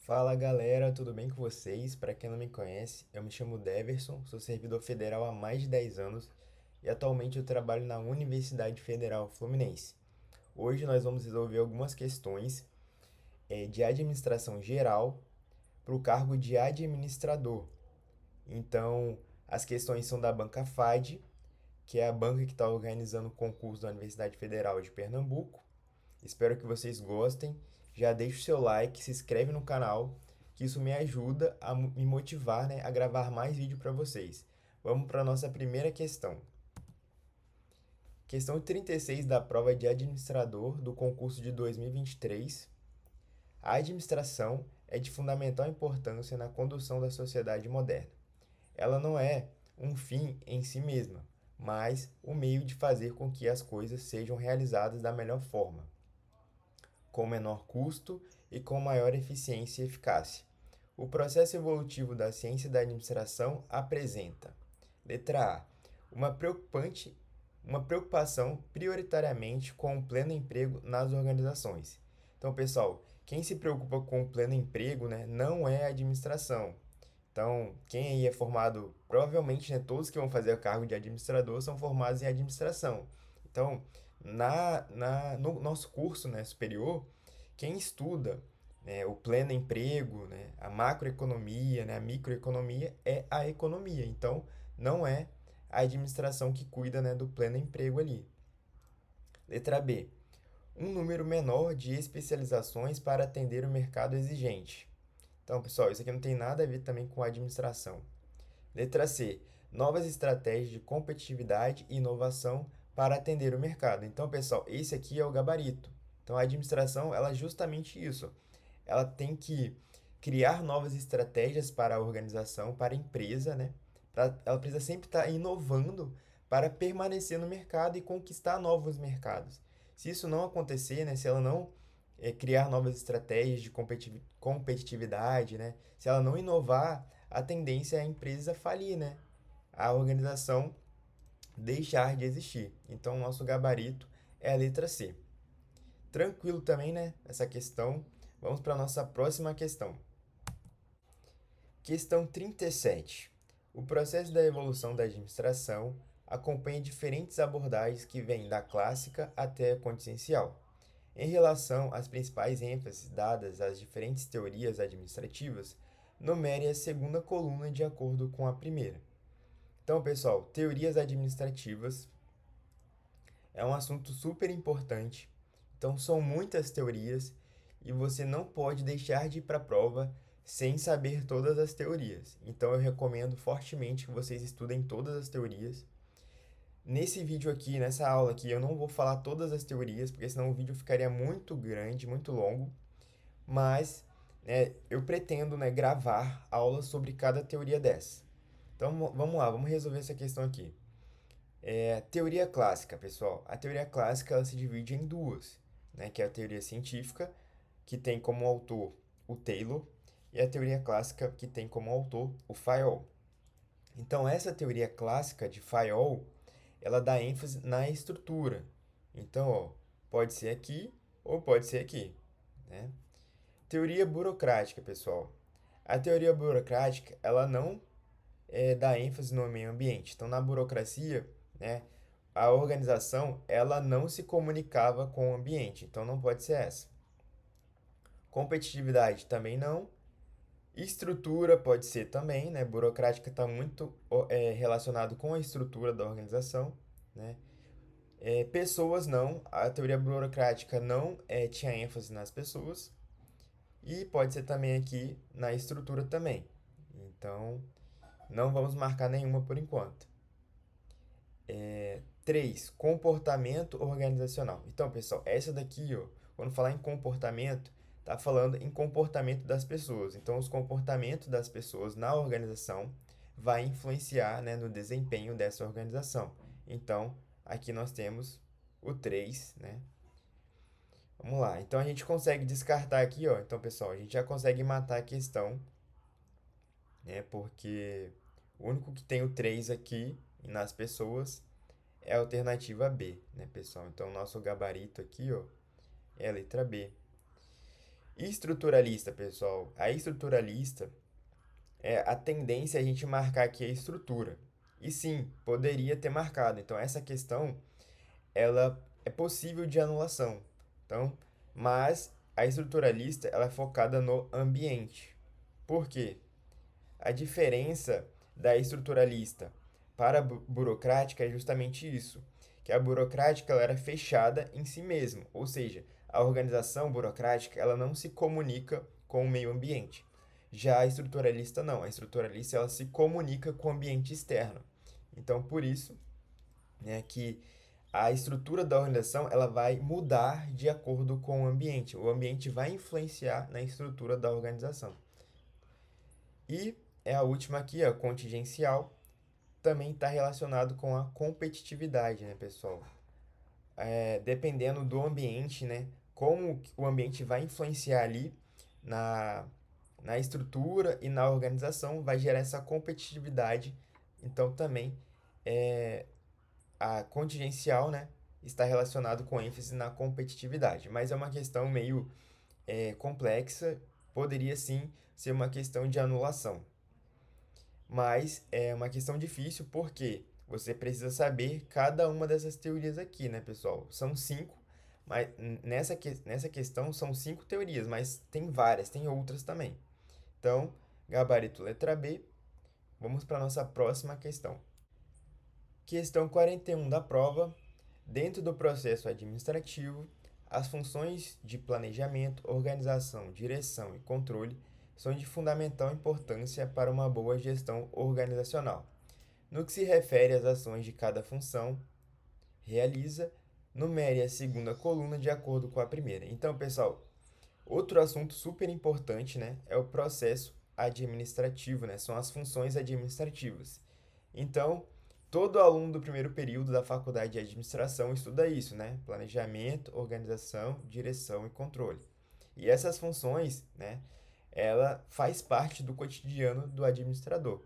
Fala galera, tudo bem com vocês? Para quem não me conhece, eu me chamo Deverson, sou servidor federal há mais de 10 anos e atualmente eu trabalho na Universidade Federal Fluminense. Hoje nós vamos resolver algumas questões de administração geral para o cargo de administrador. Então, as questões são da banca FAD, que é a banca que está organizando o concurso da Universidade Federal de Pernambuco. Espero que vocês gostem. Já deixa o seu like, se inscreve no canal, que isso me ajuda a me motivar, né, a gravar mais vídeo para vocês. Vamos para a nossa primeira questão. Questão 36 da prova de administrador do concurso de 2023. A administração é de fundamental importância na condução da sociedade moderna. Ela não é um fim em si mesma, mas o meio de fazer com que as coisas sejam realizadas da melhor forma, com menor custo e com maior eficiência e eficácia. O processo evolutivo da ciência da administração apresenta: letra A, uma preocupação prioritariamente com o pleno emprego nas organizações. Então, pessoal, quem se preocupa com o pleno emprego, né, não é a administração. Então, quem aí é formado, provavelmente, né, todos que vão fazer o cargo de administrador são formados em administração. Então, no nosso curso, né, superior, quem estuda, né, o pleno emprego, né, a macroeconomia, né, a microeconomia é a economia. Então, não é a administração que cuida, né, do pleno emprego ali. Letra B. Um número menor de especializações para atender o mercado exigente. Então, pessoal, isso aqui não tem nada a ver também com administração. Letra C. Novas estratégias de competitividade e inovação para atender o mercado. Então, pessoal, esse aqui é o gabarito. Então, a administração, ela é justamente isso. Ela tem que criar novas estratégias para a organização, para a empresa, né? Ela precisa sempre estar inovando para permanecer no mercado e conquistar novos mercados. Se isso não acontecer, né? Se ela não criar novas estratégias de competitividade, né? Se ela não inovar, a tendência é a empresa falir, né? A organização deixar de existir. Então, o nosso gabarito é a letra C. Tranquilo também, né? Essa questão. Vamos para a nossa próxima questão. Questão 37. O processo da evolução da administração acompanha diferentes abordagens que vêm da clássica até a contingencial. Em relação às principais ênfases dadas às diferentes teorias administrativas, numere a segunda coluna de acordo com a primeira. Então, pessoal, teorias administrativas é um assunto super importante. Então, são muitas teorias e você não pode deixar de ir para a prova sem saber todas as teorias. Então, eu recomendo fortemente que vocês estudem todas as teorias. Nesse vídeo aqui, nessa aula aqui, eu não vou falar todas as teorias, porque senão o vídeo ficaria muito grande, muito longo. Mas eu pretendo, né, gravar aulas sobre cada teoria dessa. Então, vamos lá, vamos resolver essa questão aqui. Teoria clássica, pessoal. A teoria clássica ela se divide em duas, né? Que é a teoria científica, que tem como autor o Taylor, e a teoria clássica, que tem como autor o Fayol. Então, essa teoria clássica de Fayol, ela dá ênfase na estrutura. Então, ó, pode ser aqui ou pode ser aqui, né? Teoria burocrática, pessoal. A teoria burocrática, ela não dá ênfase no meio ambiente. Então, na burocracia, né, a organização ela não se comunicava com o ambiente, então não pode ser essa. Competitividade também não. Estrutura pode ser também, né? Burocrática está muito relacionado com a estrutura da organização, né? Pessoas não, a teoria burocrática não tinha ênfase nas pessoas e pode ser também aqui na estrutura também. Então, não vamos marcar nenhuma por enquanto. 3. Comportamento organizacional. Então, pessoal, essa daqui, ó, quando falar em comportamento, tá falando em comportamento das pessoas. Então, os comportamentos das pessoas na organização vai influenciar, né, no desempenho dessa organização. Então, aqui nós temos o 3, né? Vamos lá. Então, a gente consegue descartar aqui, ó. Então, pessoal, a gente já consegue matar a questão, né? Porque o único que tem o 3 aqui nas pessoas é a alternativa B, né, pessoal? Então, nosso gabarito aqui, ó, é a letra B. Estruturalista, pessoal. A estruturalista a tendência é a gente marcar aqui a estrutura. E sim, poderia ter marcado. Então, essa questão, ela é possível de anulação. Então, mas a estruturalista, ela é focada no ambiente. Por quê? A diferença da estruturalista para a burocrática é justamente isso, que a burocrática ela era fechada em si mesma, ou seja, a organização burocrática ela não se comunica com o meio ambiente. Já a estruturalista não, a estruturalista ela se comunica com o ambiente externo. Então, por isso, né, que a estrutura da organização ela vai mudar de acordo com o ambiente. O ambiente vai influenciar na estrutura da organização. E é a última aqui, a contingencial, também está relacionado com a competitividade, né, pessoal? Dependendo do ambiente, né, como o ambiente vai influenciar ali na, na estrutura e na organização, vai gerar essa competitividade. Então, também a contingencial, né, está relacionado com ênfase na competitividade. Mas é uma questão meio complexa, poderia sim ser uma questão de anulação. Mas é uma questão difícil porque você precisa saber cada uma dessas teorias aqui, né, pessoal? São cinco, mas nessa questão são cinco teorias, mas tem várias, tem outras também. Então, gabarito letra B, vamos para a nossa próxima questão. Questão 41 da prova. Dentro do processo administrativo, as funções de planejamento, organização, direção e controle são de fundamental importância para uma boa gestão organizacional. No que se refere às ações de cada função, realiza, numere a segunda coluna de acordo com a primeira. Então, pessoal, outro assunto super importante, né, é o processo administrativo, né? São as funções administrativas. Então, todo aluno do primeiro período da faculdade de administração estuda isso, né? Planejamento, organização, direção e controle. E essas funções, né, ela faz parte do cotidiano do administrador.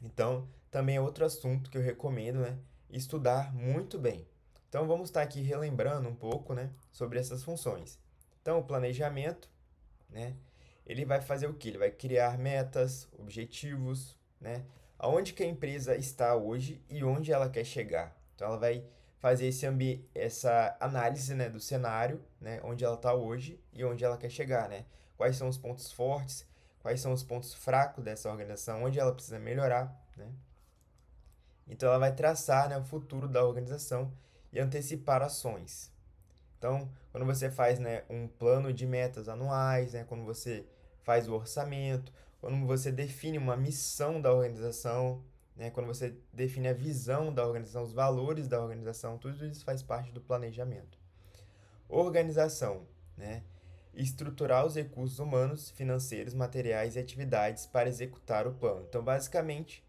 Então, também é outro assunto que eu recomendo, né, estudar muito bem. Então, vamos estar aqui relembrando um pouco, né, sobre essas funções. Então, o planejamento, né, ele vai fazer o quê? Ele vai criar metas, objetivos, né, aonde que a empresa está hoje e onde ela quer chegar. Então, ela vai fazer essa análise, né, do cenário, né, onde ela está hoje e onde ela quer chegar, né? Quais são os pontos fortes, quais são os pontos fracos dessa organização, onde ela precisa melhorar, né? Então, ela vai traçar, né, o futuro da organização e antecipar ações. Então, quando você faz, né, um plano de metas anuais, né, quando você faz o orçamento, quando você define uma missão da organização, né, quando você define a visão da organização, os valores da organização, tudo isso faz parte do planejamento. Organização, né? Estruturar os recursos humanos, financeiros, materiais e atividades para executar o plano. Então, basicamente,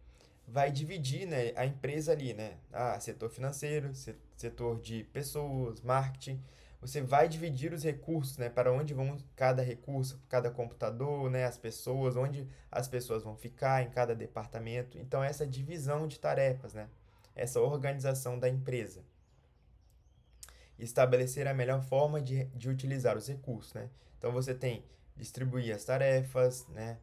vai dividir, né, a empresa ali, né? Setor financeiro, setor de pessoas, marketing. Você vai dividir os recursos, né, para onde vão cada recurso, cada computador, né, as pessoas, onde as pessoas vão ficar em cada departamento. Então, essa divisão de tarefas, né? Essa organização da empresa estabelecer a melhor forma de utilizar os recursos, né? Então você tem distribuir as tarefas, né?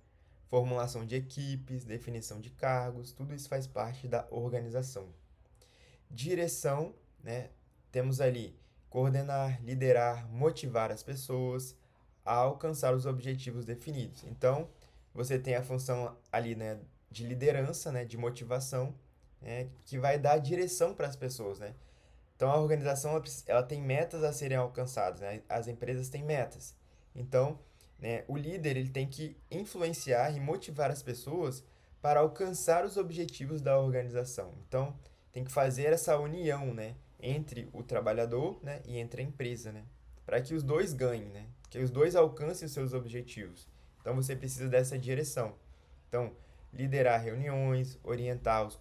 Formulação de equipes, definição de cargos, tudo isso faz parte da organização. Direção, né? Temos ali coordenar, liderar, motivar as pessoas a alcançar os objetivos definidos. Então, você tem a função ali, né, de liderança, né, de motivação, né, que vai dar direção para as pessoas, né? Então, a organização ela tem metas a serem alcançadas, né? As empresas têm metas. Então, né, o líder ele tem que influenciar e motivar as pessoas para alcançar os objetivos da organização. Então, tem que fazer essa união, né, entre o trabalhador, né, e entre a empresa, né, para que os dois ganhem, né, que os dois alcancem os seus objetivos. Então, você precisa dessa direção. Então, liderar reuniões, orientar os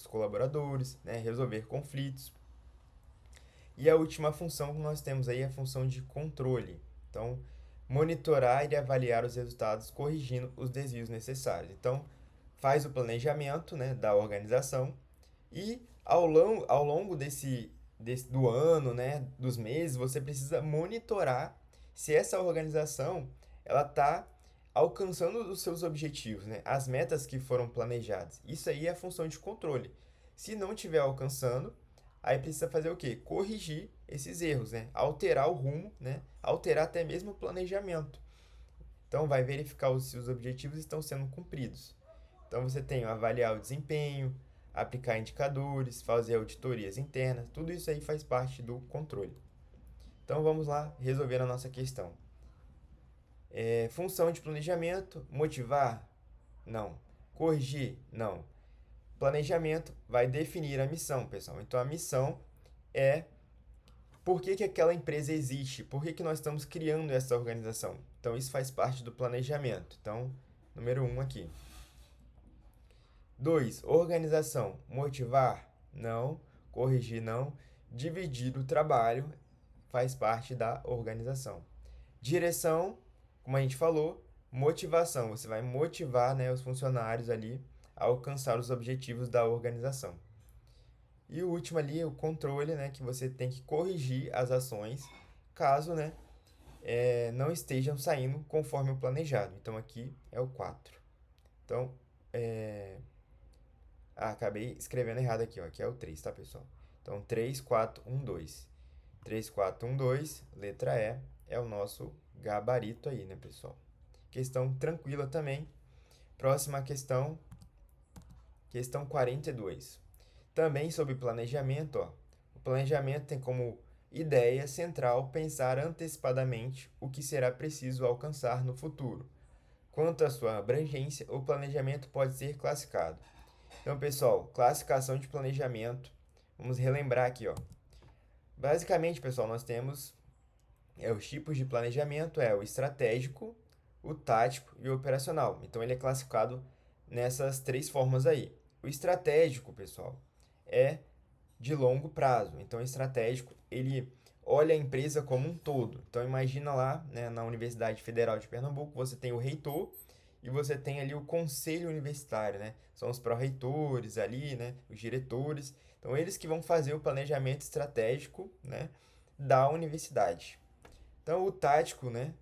colaboradores, né, resolver conflitos. E a última função que nós temos aí é a função de controle. Então, monitorar e avaliar os resultados, corrigindo os desvios necessários. Então, faz o planejamento, né, da organização e ao longo do ano, né, dos meses, você precisa monitorar se essa organização ela está alcançando os seus objetivos, né? As metas que foram planejadas. Isso aí é a função de controle. Se não estiver alcançando, aí precisa fazer o quê? Corrigir esses erros, né? Alterar o rumo, né? Alterar até mesmo o planejamento. Então, vai verificar se os objetivos estão sendo cumpridos. Então, você tem avaliar o desempenho, aplicar indicadores, fazer auditorias internas, tudo isso aí faz parte do controle. Então, vamos lá resolver a nossa questão. Função de planejamento, motivar? Não. Corrigir? Não. Planejamento vai definir a missão, pessoal. Então, a missão é por que aquela empresa existe, por que nós estamos criando essa organização. Então, isso faz parte do planejamento. Então, número 1 aqui. 2. Organização. Motivar? Não. Corrigir? Não. Dividir o trabalho faz parte da organização. Direção, como a gente falou, motivação. Você vai motivar, né, os funcionários ali a alcançar os objetivos da organização. E o último ali, o controle, né, que você tem que corrigir as ações caso, né, não estejam saindo conforme o planejado. Então, aqui é o 4. Então, acabei escrevendo errado aqui, ó. Aqui é o 3, tá, pessoal? Então, 3, 4, 1, 2. 3, 4, 1, 2, letra E, é o nosso gabarito aí, né, pessoal? Questão tranquila também. Próxima questão, questão 42. Também sobre planejamento, ó. O planejamento tem como ideia central pensar antecipadamente o que será preciso alcançar no futuro. Quanto à sua abrangência, o planejamento pode ser classificado. Então, pessoal, classificação de planejamento. Vamos relembrar aqui, ó. Basicamente, pessoal, nós temos os tipos de planejamento, o estratégico, o tático e o operacional. Então, ele é classificado nessas 3 formas aí. O estratégico, pessoal, é de longo prazo. Então, o estratégico, ele olha a empresa como um todo. Então, imagina lá, né, na Universidade Federal de Pernambuco, você tem o reitor e você tem ali o conselho universitário, né? São os pró-reitores ali, né, os diretores. Então, eles que vão fazer o planejamento estratégico, né, da universidade. Então, o tático, né,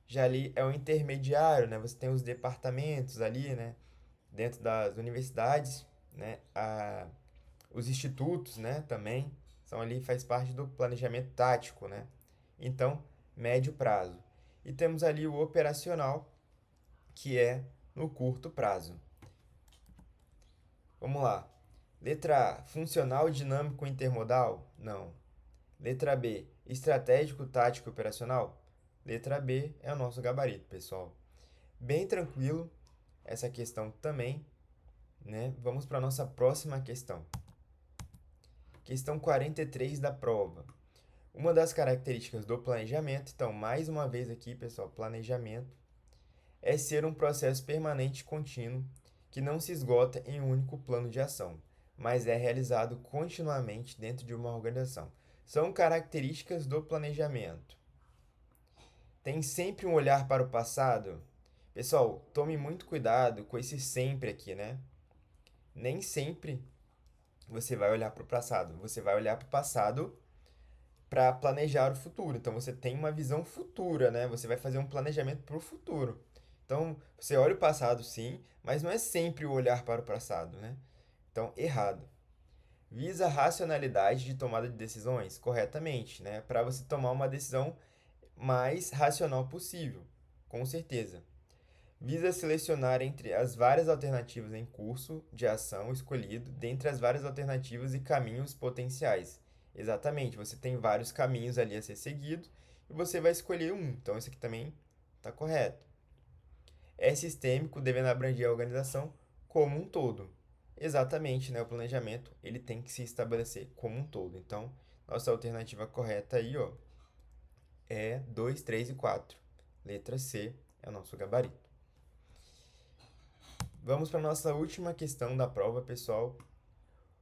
já ali é o intermediário, né? Você tem os departamentos ali, né, dentro das universidades, né, os institutos, né, também são ali, faz parte do planejamento tático, né? Então, médio prazo. E temos ali o operacional, que é no curto prazo. Vamos lá. Letra A, funcional, dinâmico, intermodal? Não. Letra B, estratégico, tático e operacional? Letra B é o nosso gabarito, pessoal. Bem tranquilo essa questão também, né? Vamos para a nossa próxima questão. Questão 43 da prova. Uma das características do planejamento, então, mais uma vez aqui, pessoal, planejamento, é ser um processo permanente e contínuo que não se esgota em um único plano de ação, mas é realizado continuamente dentro de uma organização. São características do planejamento. Tem sempre um olhar para o passado? Pessoal, tome muito cuidado com esse sempre aqui, né? Nem sempre você vai olhar para o passado. Você vai olhar para o passado para planejar o futuro. Então, você tem uma visão futura, né? Você vai fazer um planejamento para o futuro. Então, você olha o passado, sim, mas não é sempre o olhar para o passado, né? Então, errado. Visa a racionalidade de tomada de decisões? Corretamente, né? Para você tomar uma decisão mais racional possível, com certeza. Visa selecionar entre as várias alternativas em curso de ação escolhido, dentre as várias alternativas e caminhos potenciais. Exatamente, você tem vários caminhos ali a ser seguido e você vai escolher um. Então, isso aqui também está correto. É sistêmico, devendo abranger a organização como um todo. Exatamente, né? O planejamento ele tem que se estabelecer como um todo. Então, nossa alternativa correta aí, ó, é 2, 3 e 4. Letra C é o nosso gabarito. Vamos para a nossa última questão da prova, pessoal.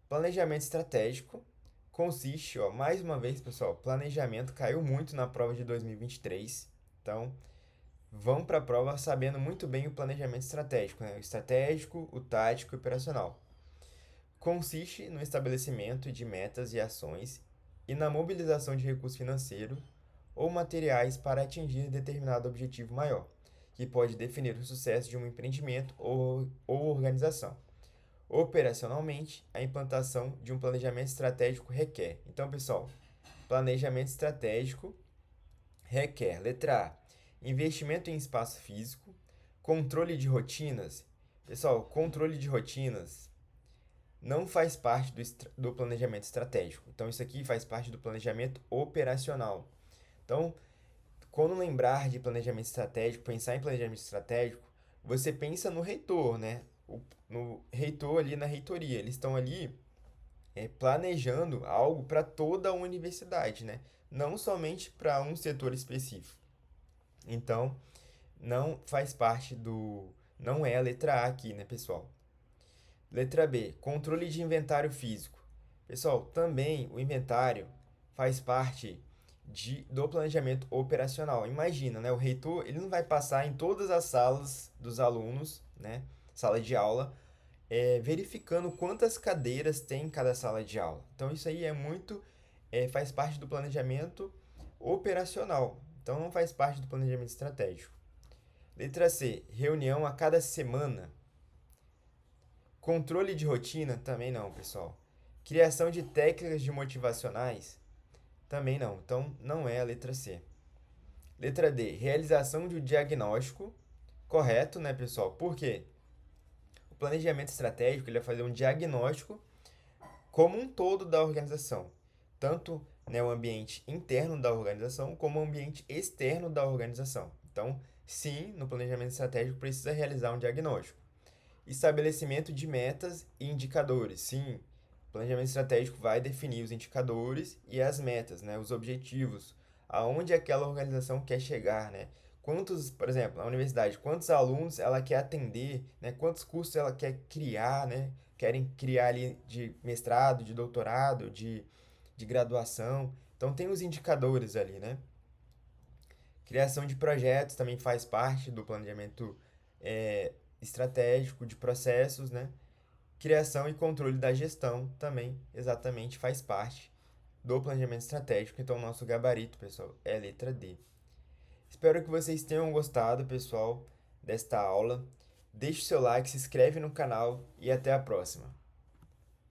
Planejamento estratégico consiste, ó, mais uma vez, pessoal, planejamento caiu muito na prova de 2023. Então, vão para a prova sabendo muito bem o planejamento estratégico, né? O estratégico, o tático e o operacional. Consiste no estabelecimento de metas e ações e na mobilização de recursos financeiros ou materiais para atingir determinado objetivo maior, que pode definir o sucesso de um empreendimento ou organização. Operacionalmente, a implantação de um planejamento estratégico requer. Então, pessoal, planejamento estratégico requer, letra A, investimento em espaço físico, controle de rotinas. Pessoal, controle de rotinas não faz parte do planejamento estratégico. Então, isso aqui faz parte do planejamento operacional. Então, quando lembrar de planejamento estratégico, pensar em planejamento estratégico, você pensa no reitor, né? No reitor ali na reitoria. Eles estão ali planejando algo para toda a universidade, né? Não somente para um setor específico. Então, não faz parte do. Não é a letra A aqui, né, pessoal? Letra B, controle de inventário físico. Pessoal, também o inventário faz parte do planejamento operacional. Imagina, né? O reitor ele não vai passar em todas as salas dos alunos, né? Sala de aula, verificando quantas cadeiras tem em cada sala de aula. Então isso aí faz parte do planejamento operacional. Então não faz parte do planejamento estratégico. Letra C, reunião a cada semana. Controle de rotina? Também não, pessoal. Criação de técnicas de motivacionais? Também não. Então, não é a letra C. Letra D. Realização de um diagnóstico. Correto, né, pessoal? Por quê? O planejamento estratégico ele vai fazer um diagnóstico como um todo da organização. Tanto o ambiente interno da organização como o ambiente externo da organização. Então, sim, no planejamento estratégico precisa realizar um diagnóstico. Estabelecimento de metas e indicadores. Sim, o planejamento estratégico vai definir os indicadores e as metas, né, os objetivos, aonde aquela organização quer chegar, né? Quantos, por exemplo, a universidade, quantos alunos ela quer atender, né? Quantos cursos ela quer criar, né? Querem criar ali de mestrado, de doutorado, de graduação. Então tem os indicadores ali, né? Criação de projetos também faz parte do planejamento estratégico de processos, né? Criação e controle da gestão também exatamente faz parte do planejamento estratégico. Então, nosso gabarito, pessoal, é a letra D. Espero que vocês tenham gostado, pessoal, desta aula. Deixe o seu like, se inscreve no canal e até a próxima.